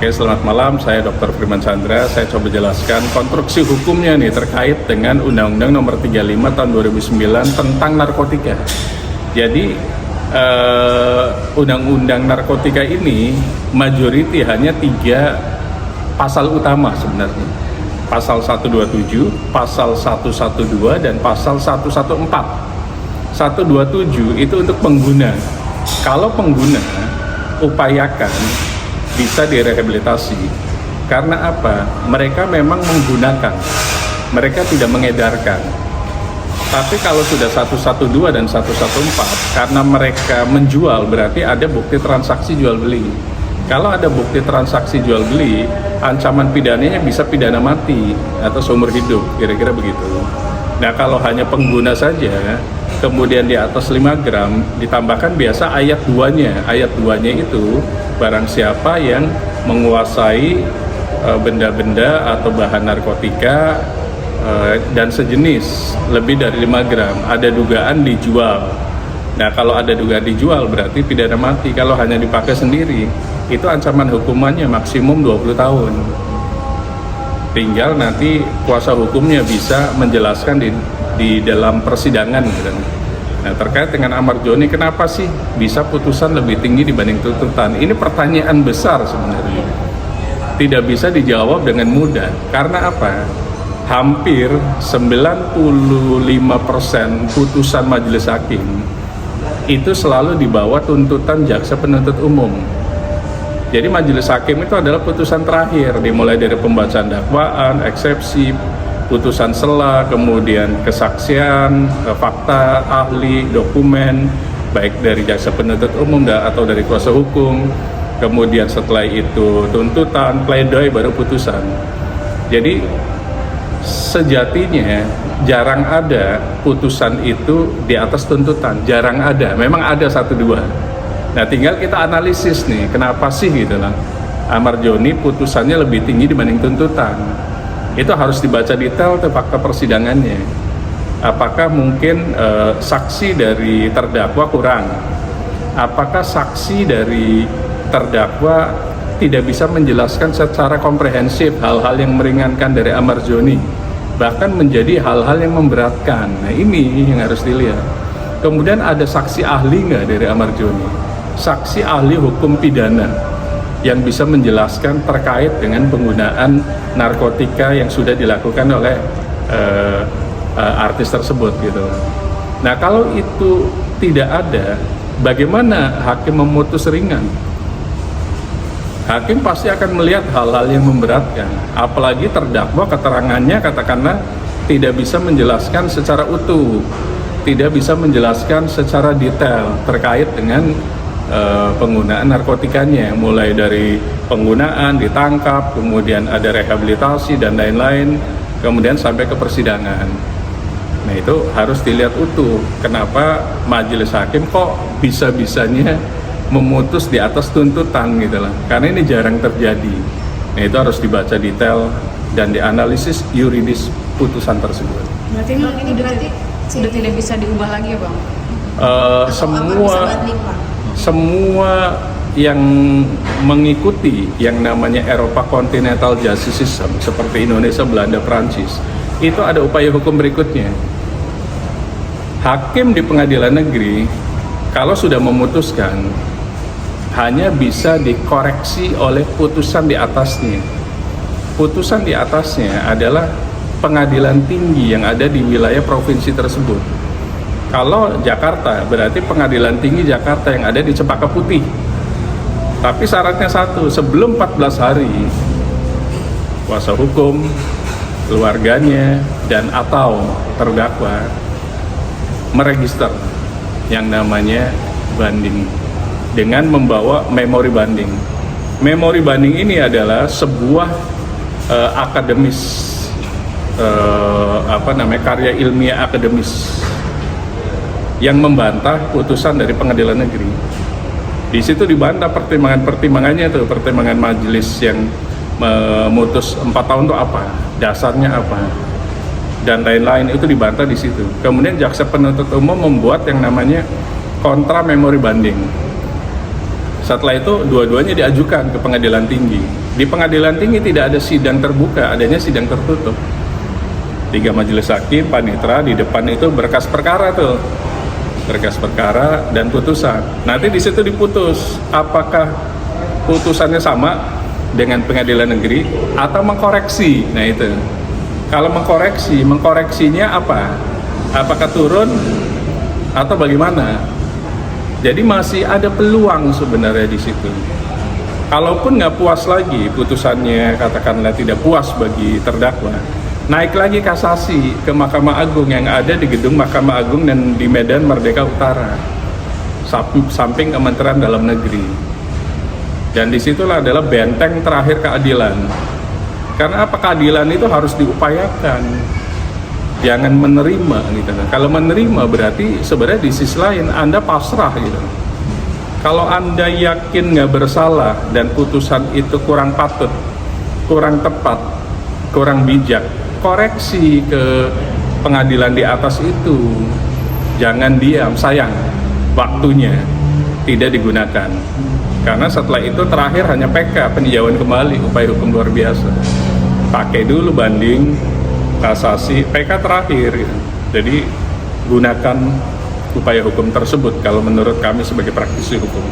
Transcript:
Oke, selamat malam. Saya Dr. Firman Chandra. Saya coba jelaskan konstruksi hukumnya nih terkait dengan Undang-Undang Nomor 35 Tahun 2009 tentang narkotika. Jadi Undang-Undang narkotika ini majority hanya 3 pasal utama sebenarnya. Pasal 127, pasal 112, dan pasal 114. 127 itu untuk pengguna. Kalau pengguna upayakan bisa direhabilitasi. Karena apa? Mereka memang menggunakan, mereka tidak mengedarkan. Tapi kalau sudah 112 dan 114, karena mereka menjual, berarti ada bukti transaksi jual beli. Kalau ada bukti transaksi jual beli, ancaman pidananya bisa pidana mati atau seumur hidup, kira-kira begitu. Nah, kalau hanya pengguna saja, kemudian di atas 5 gram, ditambahkan biasa ayat 2-nya. Ayat 2-nya itu, barang siapa yang menguasai benda-benda atau bahan narkotika dan sejenis lebih dari 5 gram, ada dugaan dijual. Nah, kalau ada dugaan dijual berarti pidana mati. Kalau hanya dipakai sendiri, itu ancaman hukumannya maksimum 20 tahun. Tinggal nanti kuasa hukumnya bisa menjelaskan di dalam persidangan gitu. Nah, terkait dengan Amar Joni, kenapa sih bisa putusan lebih tinggi dibanding tuntutan? Ini pertanyaan besar sebenarnya. Tidak bisa dijawab dengan mudah. Karena apa? Hampir 95% putusan majelis hakim itu selalu di bawah tuntutan jaksa penuntut umum. Jadi majelis hakim itu adalah putusan terakhir, dimulai dari pembacaan dakwaan, eksepsi, putusan sela, kemudian kesaksian, fakta, ahli, dokumen, baik dari jaksa penuntut umum atau dari kuasa hukum, kemudian setelah itu tuntutan, pledoi, baru putusan. Jadi sejatinya jarang ada putusan itu di atas tuntutan, jarang ada, memang ada 1-2. Nah, tinggal kita analisis nih, kenapa sih gitu lah Amar Joni putusannya lebih tinggi dibanding tuntutan. Itu harus dibaca detail tuh fakta persidangannya. Apakah mungkin saksi dari terdakwa kurang? Apakah saksi dari terdakwa tidak bisa menjelaskan secara komprehensif hal-hal yang meringankan dari Amar Joni, bahkan menjadi hal-hal yang memberatkan? Nah, ini yang harus dilihat. Kemudian ada saksi ahli nggak dari Amar Joni? Saksi ahli hukum pidana yang bisa menjelaskan terkait dengan penggunaan narkotika yang sudah dilakukan oleh artis tersebut gitu. Nah, kalau itu tidak ada, bagaimana hakim memutus ringan? Hakim pasti akan melihat hal-hal yang memberatkan, apalagi terdakwa keterangannya katakanlah tidak bisa menjelaskan secara utuh, tidak bisa menjelaskan secara detail terkait dengan penggunaan narkotikanya, mulai dari penggunaan, ditangkap, kemudian ada rehabilitasi dan lain-lain, kemudian sampai ke persidangan. Nah, itu harus dilihat utuh. Kenapa majelis hakim kok bisa-bisanya memutus di atas tuntutan gitu lah? Karena ini jarang terjadi. Nah, itu harus dibaca detail dan dianalisis yuridis putusan tersebut. Berarti ini berarti sudah tidak bisa diubah lagi ya, Bang? Semua yang mengikuti yang namanya Eropa Continental Justice System seperti Indonesia, Belanda, Prancis, itu ada upaya hukum berikutnya. Hakim di pengadilan negeri kalau sudah memutuskan hanya bisa dikoreksi oleh putusan di atasnya. Putusan di atasnya adalah pengadilan tinggi yang ada di wilayah provinsi tersebut. Kalau Jakarta, berarti pengadilan tinggi Jakarta yang ada di Cempaka Putih. Tapi syaratnya satu, sebelum 14 hari, kuasa hukum, keluarganya, dan atau terdakwa meregister yang namanya banding dengan membawa memori banding. Memori banding ini adalah sebuah akademis, karya ilmiah akademis yang membantah putusan dari pengadilan negeri. Di situ dibantah pertimbangannya itu, pertimbangan majelis yang memutus 4 tahun itu apa, dasarnya apa, dan lain-lain, itu dibantah di situ. Kemudian jaksa penuntut umum membuat yang namanya kontra memori banding. setelah itu dua-duanya diajukan ke pengadilan tinggi. Di pengadilan tinggi tidak ada sidang terbuka, adanya sidang tertutup. 3 majelis hakim, panitera, di depan itu berkas perkara tuh. Berkas perkara dan putusan. Nanti di situ diputus apakah putusannya sama dengan pengadilan negeri atau mengkoreksi. Nah itu. Kalau mengkoreksinya apa? Apakah turun atau bagaimana? Jadi masih ada peluang sebenarnya di situ. Kalaupun nggak puas lagi putusannya, katakanlah tidak puas bagi terdakwa, naik lagi kasasi ke Mahkamah Agung yang ada di gedung Mahkamah Agung dan di Medan Merdeka Utara, samping Kementerian Dalam Negeri. Dan disitulah adalah benteng terakhir keadilan. Karena apa, keadilan itu harus diupayakan. Jangan menerima gitu. Kalau menerima berarti sebenarnya di sisi lain Anda pasrah gitu. Kalau Anda yakin nggak bersalah dan putusan itu kurang patut, kurang tepat, kurang bijak, koreksi ke pengadilan di atas itu. Jangan diam, sayang waktunya tidak digunakan. Karena setelah itu terakhir hanya PK, peninjauan kembali, upaya hukum luar biasa. Pakai dulu banding, kasasi, PK terakhir. Jadi gunakan upaya hukum tersebut kalau menurut kami sebagai praktisi hukum.